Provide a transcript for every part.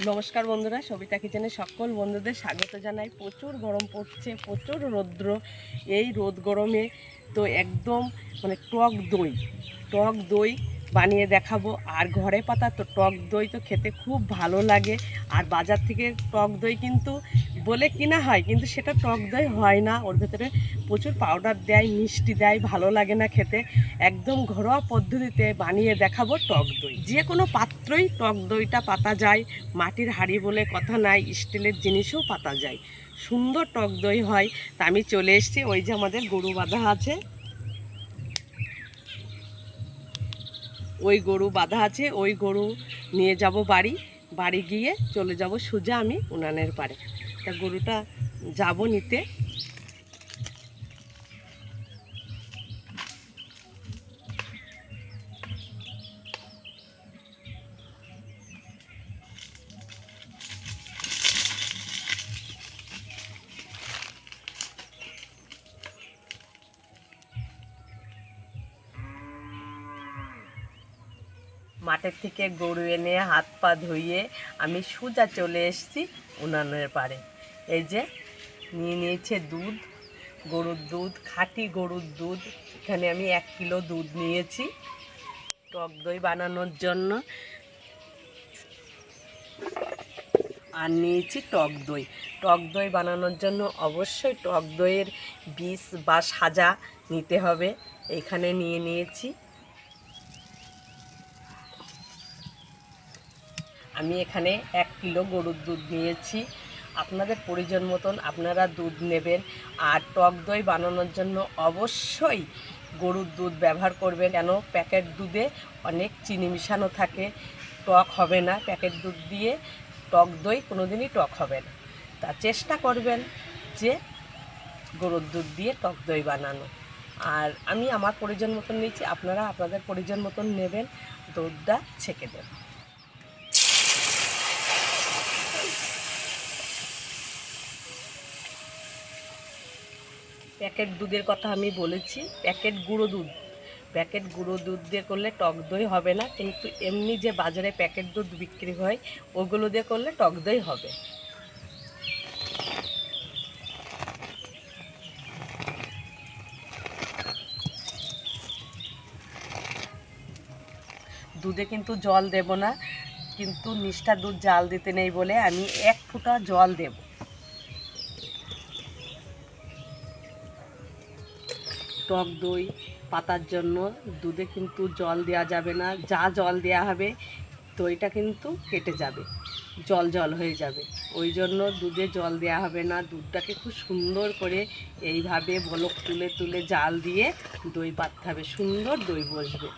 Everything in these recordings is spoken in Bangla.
নমস্কার বন্ধুরা, সবিতা কিচেনে সকল বন্ধুদের স্বাগত জানাই। প্রচুর গরম পড়ছে, প্রচুর রৌদ্র। এই রোদ গরমে তো একদম টক দই বানিয়ে দেখাবো। আর ঘরে পাতা তো টক দই তো খেতে খুব ভালো লাগে। আর বাজার থেকে টক দই কিন্তু বলে কিনা হয়, কিন্তু সেটা টক দই হয় না। ওর ভেতরে প্রচুর পাউডার দেয়, মিষ্টি দেয়, ভালো লাগে না খেতে। একদম ঘরোয়া পদ্ধতিতে বানিয়ে দেখাবো টক দই। যে কোনো পাত্রই টক দইটা পাতা যায়, মাটির হাঁড়ি বলে কথা নাই, স্টিলের জিনিসও পাতা যায়, সুন্দর টক দই হয়। তা আমি চলে এসেছি, ওই যে আমাদের গরু বাঁধা আছে, ওই গরু নিয়ে যাব বাড়ি গিয়ে চলে যাব সোজা আমি উনানের পাড়ে। তা গরুটা যাব নিতে। মাঠের থেকে গরু এনে হাত পা ধুইয়ে আমি সোজা চলে এসেছি উনানের পাড়ে। এই যে নিয়ে নিয়েছে দুধ, গরুর দুধ, খাঁটি গরুর দুধ। এখানে আমি 1 কিলো দুধ নিয়েছি টক দই বানানোর জন্য। আর নিয়েছি টক দই বানানোর জন্য অবশ্যই টক দইয়ের বীজ বা সাজা নিতে হবে। এখানে নিয়ে নিয়েছি। আমি এখানে 1 কিলো গরুর দুধ নিয়েছি। আপনাদের প্রয়োজন মতন আপনারা দুধ নেবেন। আর টক দই বানানোর জন্য অবশ্যই গরুর দুধ ব্যবহার করবেন, কেন প্যাকেট দুধে অনেক চিনি মিশানো থাকে, টক হবে না। প্যাকেট দুধ দিয়ে টক দই কোনোদিনই টক হবে না। তা চেষ্টা করবেন যে গরুর দুধ দিয়ে টক দই বানানো। আর আমি আমার প্রয়োজন মতন নিয়েছি, আপনারা আপনাদের প্রয়োজন মতন নেবেন। দুধটা ছেঁকে দেবেন। প্যাকেট দুধের কথা আমি বলেছি, প্যাকেট গুঁড়ো দুধ দিয়ে করলে টক দই হবে না, কিন্তু এমনি যে বাজারে প্যাকেট দুধ বিক্রি হয় ওগুলো দিয়ে করলে টক দই হবে। দুধে কিন্তু জল দেব না, কিন্তু নিষ্ঠা দুধ জাল দিতে নেই বলে আমি 1 ফোঁটা জল দেব। টক দই পাতার জন্য দুধে কিন্তু জল দেওয়া যাবে না। যা জল দেওয়া হবে দইটা কিন্তু কেটে যাবে, জল জল হয়ে যাবে। ওই জন্য দুধে জল দেওয়া হবে না। দুধটাকে খুব সুন্দর করে এইভাবে বলক তুলে তুলে জাল দিয়ে দই পাততে হবে, সুন্দর দই বসবে।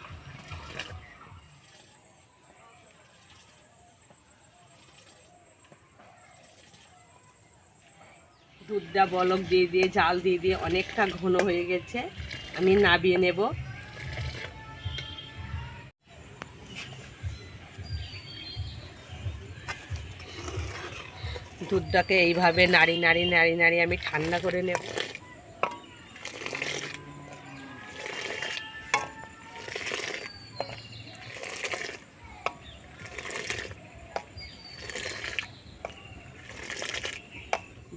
দুধটা বলক দিয়ে দিয়ে জাল দিয়ে দিয়ে অনেকটা ঘন হয়ে গেছে, আমি নাবিয়ে নেব। দুধটাকে এইভাবে নাড়ি আমি ঠান্ডা করে নেব।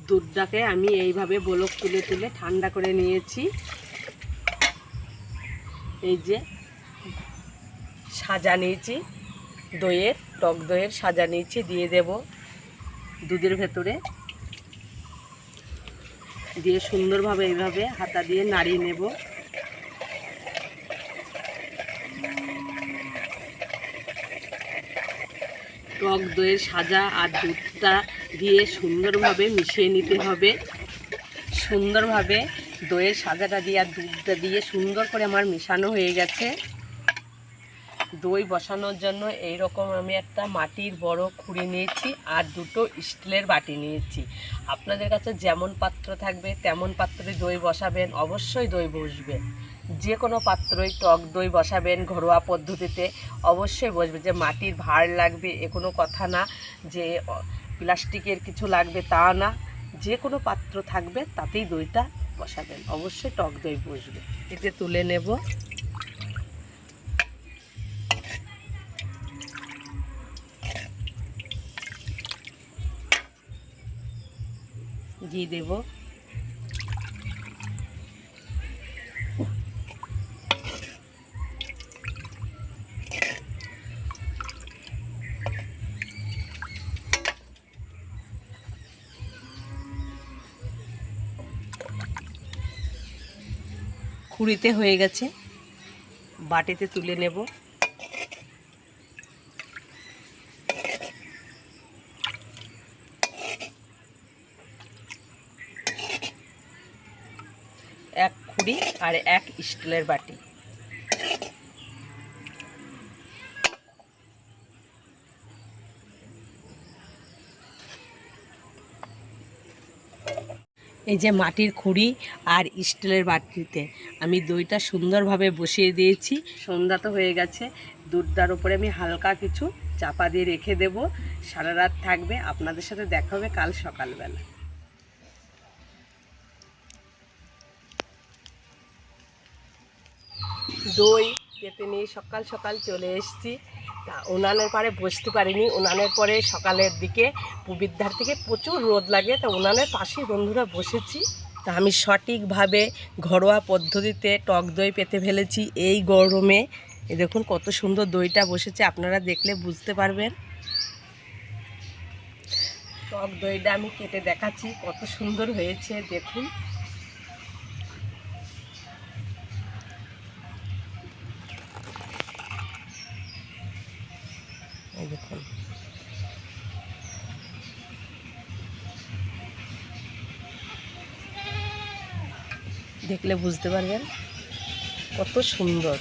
দুধটাকে আমি এইভাবে বলক তুলে তুলে ঠান্ডা করে নিয়েছি। এই যে সাজা নিয়েছি দইয়ের, টক দইয়ের সাজা নিয়েছি, দিয়ে দেব দুধের ভেতরে। দিয়ে সুন্দরভাবে এইভাবে হাতা দিয়ে নাড়িয়ে নেব। টক দইয়ের সাজা আর দুধটা দিয়ে সুন্দরভাবে মিশিয়ে নিতে হবে। সুন্দরভাবে দইয়ের সাজাটা দিয়ে আর দুধটা দিয়ে সুন্দর করে আমার মেশানো হয়ে গেছে। দই বসানোর জন্য এই রকম আমি একটা মাটির বড় খুঁড়ি নিয়েছি আর 2টো স্টিলের বাটি নিয়েছি। আপনাদের কাছে যেমন পাত্র থাকবে তেমন পাত্রে দই বসাবেন, অবশ্যই দই বসবে। যে কোনো পাত্রই টক দই বসাবেন ঘরোয়া পদ্ধতিতে অবশ্যই বসবে। যে মাটির ভাঁড় লাগবে এ কোনো কথা না, যে প্লাস্টিকের কিছু লাগবে তা না, যে কোনো পাত্র থাকবে তাতেই দইটা বসাবেন, অবশ্যই টক দই বসবে। এতে তুলে নেব। ঘি দেব, খুঁড়িতে হয়ে গেছে, বাটিতে তুলে নেব। এক খুঁড়ি আর এক স্টিলের বাটি। এই যে মাটির খুঁড়ি আর স্টিলের বাটিতে আমি দইটা সুন্দরভাবে বসিয়ে দিয়েছি। সন্ধ্যা তো হয়ে গেছে, দুধটার উপরে আমি হালকা কিছু চাপা দিয়ে রেখে দেব, সারা রাত থাকবে। আপনাদের সাথে দেখা হবে কাল সকালবেলা। দই পেতে নিয়ে সকাল সকাল চলে এসেছি। তা উনানের পারে বসতে পারিনি, উনানের পরে সকালের দিকে পুবির ধার থেকে প্রচুর রোদ লাগে, তা উনানের পাশেই বন্ধুরা বসেছি। তা আমি সঠিকভাবে ঘরোয়া পদ্ধতিতে টক দই পেতে ফেলেছি এই গরমে। এই দেখুন কত সুন্দর দইটা বসেছে, আপনারা দেখলে বুঝতে পারবেন। টক দইটা আমি কেটে দেখাচ্ছি কত সুন্দর হয়েছে, দেখুন। এই দেখুন, দেখলে বুঝতে পারবেন কত সুন্দর।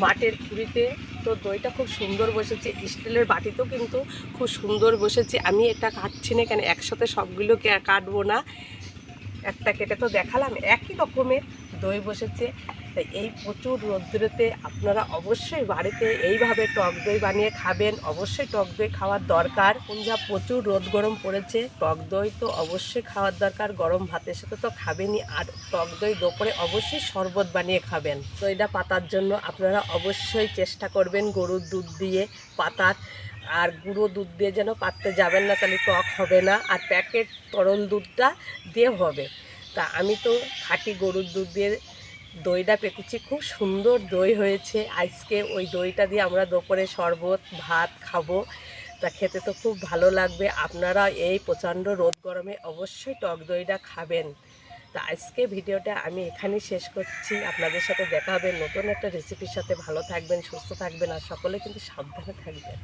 মাটির খুঁড়িতে তো দইটা খুব সুন্দর বসেছে, স্টিলের বাটিতেও কিন্তু খুব সুন্দর বসেছে। আমি এটা কাটছি না, কেন একসাথে সবগুলো কাটবো না, একটা কেটে তো দেখালাম। একই রকমের দই বসেছে। তাই এই প্রচুর রৌদ্রেতে আপনারা অবশ্যই বাড়িতে এইভাবে টক দই বানিয়ে খাবেন। অবশ্যই টক দই খাওয়ার দরকার। যা প্রচুর রোদ গরম পড়েছে, টক দই তো অবশ্যই খাওয়ার দরকার। গরম ভাতের সাথে তো খাবেনই, আর টক দই দুপুরে অবশ্যই শরবত বানিয়ে খাবেন। দইটা পাতার জন্য আপনারা অবশ্যই চেষ্টা করবেন গরুর দুধ দিয়ে পাতার, আর গুঁড়ো দুধ দিয়ে যেন পাততে যাবেন না, তাহলে টক হবে না। আর প্যাকেট তরল দুধটা দিয়ে হবে। তা আমি তো খাঁটি গরুর দুধ দিয়ে দইটা পেতেছি, খুব সুন্দর দই হয়েছে। আজকে ওই দইটা দিয়ে আমরা দুপুরে শরবত ভাত খাবো। তা খেতে তো খুব ভালো লাগবে। আপনারা এই প্রচণ্ড রোদ গরমে অবশ্যই টক দইটা খাবেন। তা আজকে ভিডিওটা আমি এখানেই শেষ করছি। আপনাদের সাথে দেখা হবে নতুন একটা রেসিপির সাথে। ভালো থাকবেন, সুস্থ থাকবেন, আর সকলে কিন্তু সাবধানে থাকবেন।